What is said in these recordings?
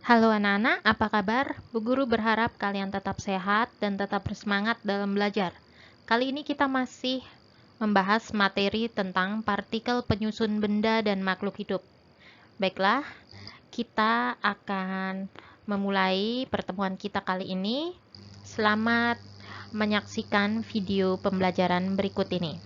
Halo anak-anak, apa kabar? Bu Guru berharap kalian tetap sehat dan tetap bersemangat dalam belajar. Kali ini kita masih membahas materi tentang partikel penyusun benda dan makhluk hidup. Baiklah, kita akan memulai pertemuan kita kali ini. Selamat menyaksikan video pembelajaran berikut ini.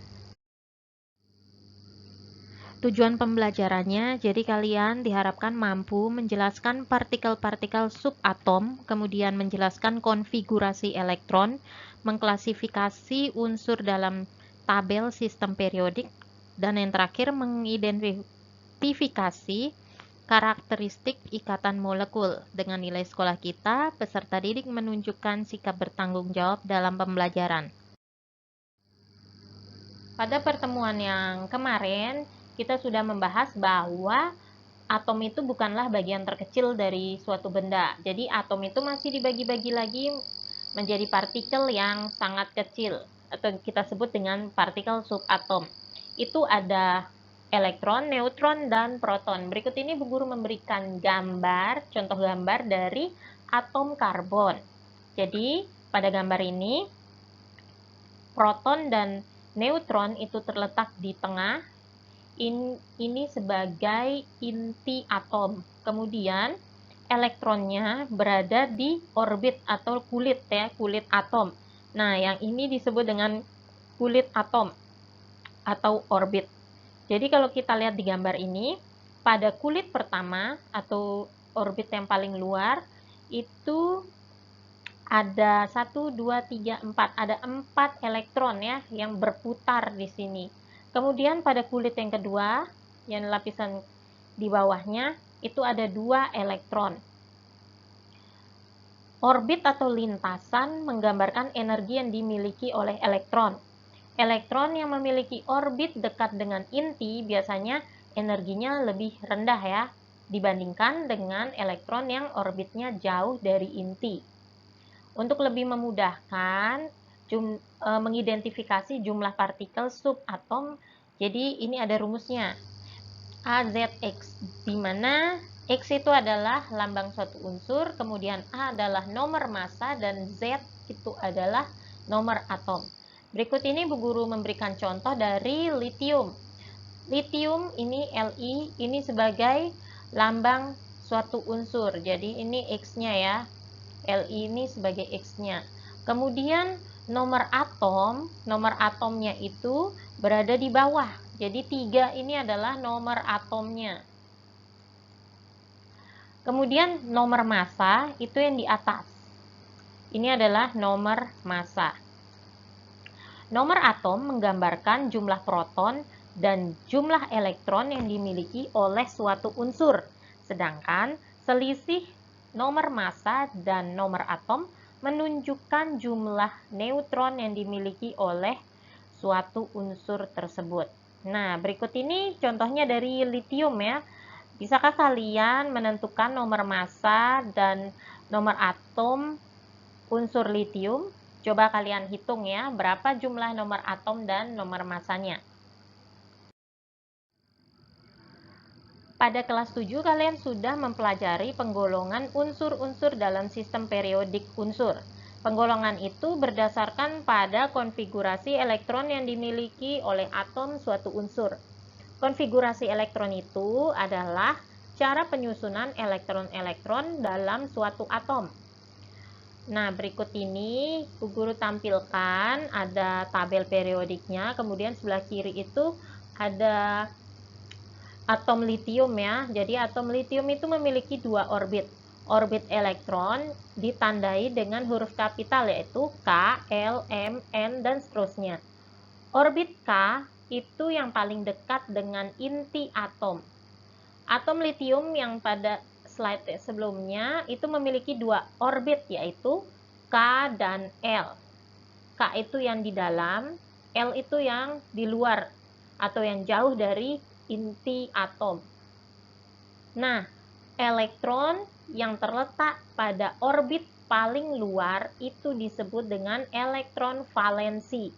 Tujuan pembelajarannya, jadi kalian diharapkan mampu menjelaskan partikel-partikel subatom, kemudian menjelaskan konfigurasi elektron, mengklasifikasi unsur dalam tabel sistem periodik, dan yang terakhir mengidentifikasi karakteristik ikatan molekul. Dengan nilai sekolah kita, peserta didik menunjukkan sikap bertanggung jawab dalam pembelajaran. Pada pertemuan yang kemarin, kita sudah membahas bahwa atom itu bukanlah bagian terkecil dari suatu benda. Jadi atom itu masih dibagi-bagi lagi menjadi partikel yang sangat kecil, atau kita sebut dengan partikel subatom. Itu ada elektron, neutron, dan proton. Berikut ini Bu Guru memberikan gambar, contoh gambar dari atom karbon. Jadi pada gambar ini, proton dan neutron itu terletak di tengah. Ini sebagai inti atom. Kemudian elektronnya berada di orbit atau kulit ya, kulit atom. Nah, yang ini disebut dengan kulit atom atau orbit. Jadi kalau kita lihat di gambar ini, pada kulit pertama atau orbit yang paling luar itu ada 1, 2, 3, 4. Ada 4 elektron ya yang berputar di sini. Kemudian pada kulit yang kedua, yang lapisan di bawahnya, itu ada 2 elektron. Orbit atau lintasan menggambarkan energi yang dimiliki oleh elektron. Elektron yang memiliki orbit dekat dengan inti biasanya energinya lebih rendah ya, dibandingkan dengan elektron yang orbitnya jauh dari inti. Untuk lebih memudahkan mengidentifikasi jumlah partikel subatom, jadi ini ada rumusnya. AZX, di mana X itu adalah lambang suatu unsur, kemudian A adalah nomor massa, dan Z itu adalah nomor atom. Berikut ini Bu Guru memberikan contoh dari litium. Litium ini Li, ini sebagai lambang suatu unsur, jadi ini X-nya ya. Li ini sebagai X-nya. Kemudian nomor atomnya itu berada di bawah. Jadi 3 ini adalah nomor atomnya. Kemudian nomor massa itu yang di atas. Ini adalah nomor massa. Nomor atom menggambarkan jumlah proton dan jumlah elektron yang dimiliki oleh suatu unsur. Sedangkan selisih nomor massa dan nomor atom menunjukkan jumlah neutron yang dimiliki oleh suatu unsur tersebut. Nah, berikut ini contohnya dari litium ya. Bisakah kalian menentukan nomor massa dan nomor atom unsur litium? Coba kalian hitung ya, berapa jumlah nomor atom dan nomor massanya. Pada kelas 7 kalian sudah mempelajari penggolongan unsur-unsur dalam sistem periodik unsur. Penggolongan itu berdasarkan pada konfigurasi elektron yang dimiliki oleh atom suatu unsur. Konfigurasi elektron itu adalah cara penyusunan elektron-elektron dalam suatu atom. Nah, berikut ini Bu Guru tampilkan ada tabel periodiknya, kemudian sebelah kiri itu ada atom litium ya. Jadi atom litium itu memiliki 2 orbit. Orbit elektron ditandai dengan huruf kapital yaitu K, L, M, N, dan seterusnya. Orbit K itu yang paling dekat dengan inti atom. Atom litium yang pada slide sebelumnya itu memiliki 2 orbit yaitu K dan L. K itu yang di dalam, L itu yang di luar atau yang jauh dari inti atom. Nah, elektron yang terletak pada orbit paling luar itu disebut dengan elektron valensi.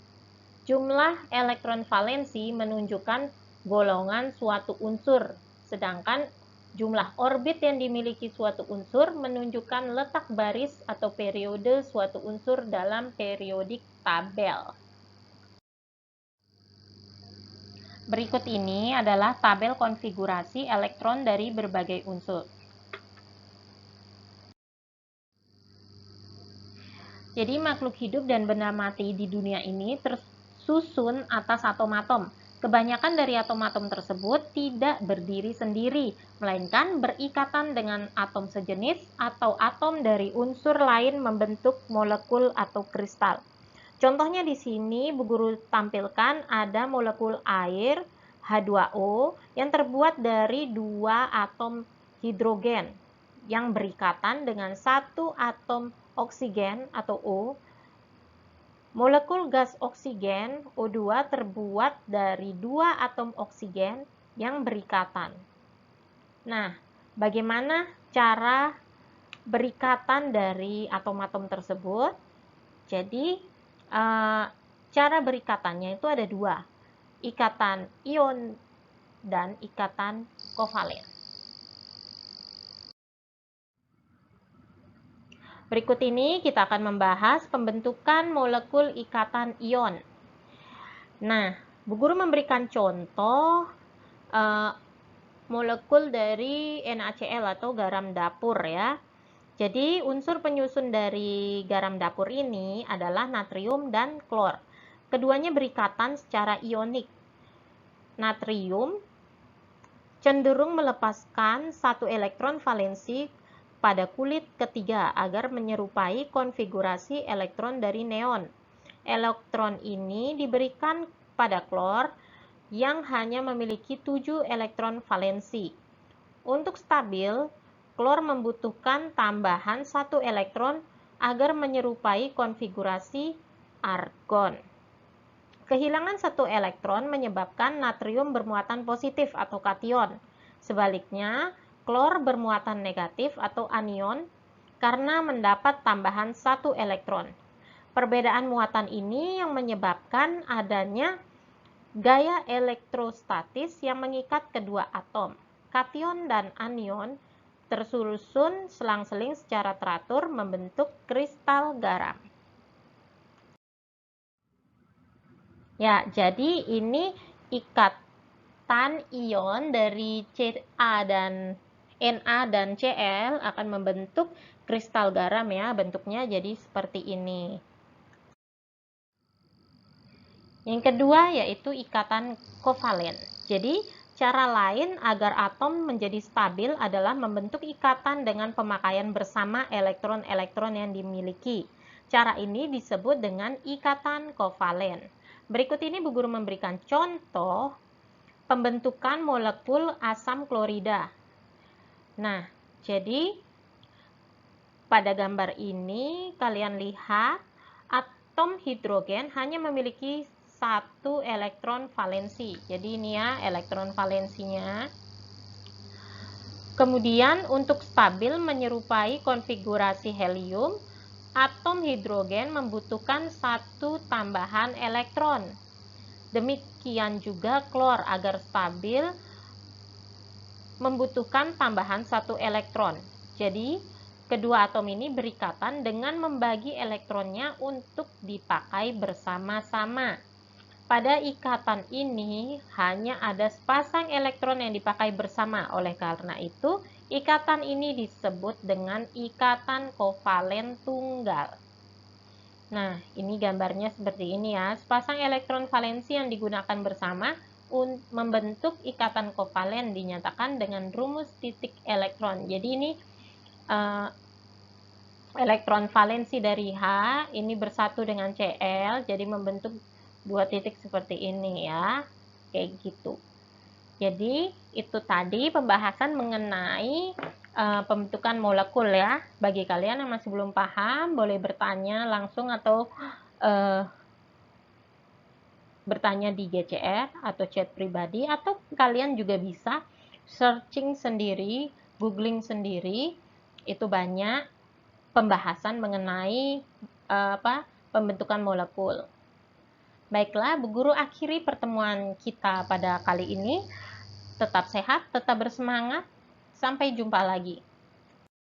Jumlah elektron valensi menunjukkan golongan suatu unsur, sedangkan Jumlah orbit yang dimiliki suatu unsur menunjukkan letak baris atau periode suatu unsur dalam periodik tabel. Berikut ini adalah tabel konfigurasi elektron dari berbagai unsur. Jadi makhluk hidup dan benda mati di dunia ini tersusun atas atom-atom. Kebanyakan dari atom-atom tersebut tidak berdiri sendiri, melainkan berikatan dengan atom sejenis atau atom dari unsur lain membentuk molekul atau kristal. Contohnya di sini Bu Guru tampilkan ada molekul air H2O yang terbuat dari 2 atom hidrogen yang berikatan dengan 1 atom oksigen atau O. Molekul gas oksigen O2 terbuat dari 2 atom oksigen yang berikatan. Nah, bagaimana cara berikatan dari atom-atom tersebut? Jadi, cara berikatannya itu ada 2, ikatan ion dan ikatan kovalen. Berikut ini kita akan membahas pembentukan molekul ikatan ion. Nah, Bu Guru memberikan contoh molekul dari NaCl atau garam dapur ya. Jadi unsur penyusun dari garam dapur ini adalah natrium dan klor. Keduanya berikatan secara ionik. Natrium cenderung melepaskan 1 elektron valensi pada kulit ketiga agar menyerupai konfigurasi elektron dari neon. Elektron ini diberikan pada klor yang hanya memiliki 7 elektron valensi. Untuk stabil, klor membutuhkan tambahan 1 elektron agar menyerupai konfigurasi argon. Kehilangan 1 elektron menyebabkan natrium bermuatan positif atau kation. Sebaliknya, klor bermuatan negatif atau anion karena mendapat tambahan 1 elektron. Perbedaan muatan ini yang menyebabkan adanya gaya elektrostatis yang mengikat kedua atom. Kation dan anion tersusun selang-seling secara teratur membentuk kristal garam. Ya, jadi ini ikatan ion dari Ca dan Na dan Cl akan membentuk kristal garam ya, bentuknya jadi seperti ini. Yang kedua yaitu ikatan kovalen. Jadi, cara lain agar atom menjadi stabil adalah membentuk ikatan dengan pemakaian bersama elektron-elektron yang dimiliki. Cara ini disebut dengan ikatan kovalen. Berikut ini Bu Guru memberikan contoh pembentukan molekul asam klorida. Nah, jadi pada gambar ini kalian lihat atom hidrogen hanya memiliki 1 elektron valensi. Jadi ini ya elektron valensinya. Kemudian untuk stabil menyerupai konfigurasi helium, atom hidrogen membutuhkan 1 tambahan elektron. Demikian juga klor agar stabil membutuhkan tambahan 1 elektron. Jadi kedua atom ini berikatan dengan membagi elektronnya untuk dipakai bersama-sama. Pada ikatan ini hanya ada sepasang elektron yang dipakai bersama. Oleh karena itu, ikatan ini disebut dengan ikatan kovalen tunggal. Nah, ini gambarnya seperti ini ya. Sepasang elektron valensi yang digunakan bersama membentuk ikatan kovalen dinyatakan dengan rumus titik elektron. Jadi ini elektron valensi dari H ini bersatu dengan Cl, jadi membentuk 2 titik seperti ini ya, kayak gitu. Jadi itu tadi pembahasan mengenai pembentukan molekul ya. Bagi kalian yang masih belum paham, boleh bertanya langsung atau bertanya di GCR atau chat pribadi, atau kalian juga bisa searching sendiri, googling sendiri. Itu banyak pembahasan mengenai pembentukan molekul. Baiklah, Bu Guru akhiri pertemuan kita pada kali ini. Tetap sehat, tetap bersemangat. Sampai jumpa lagi.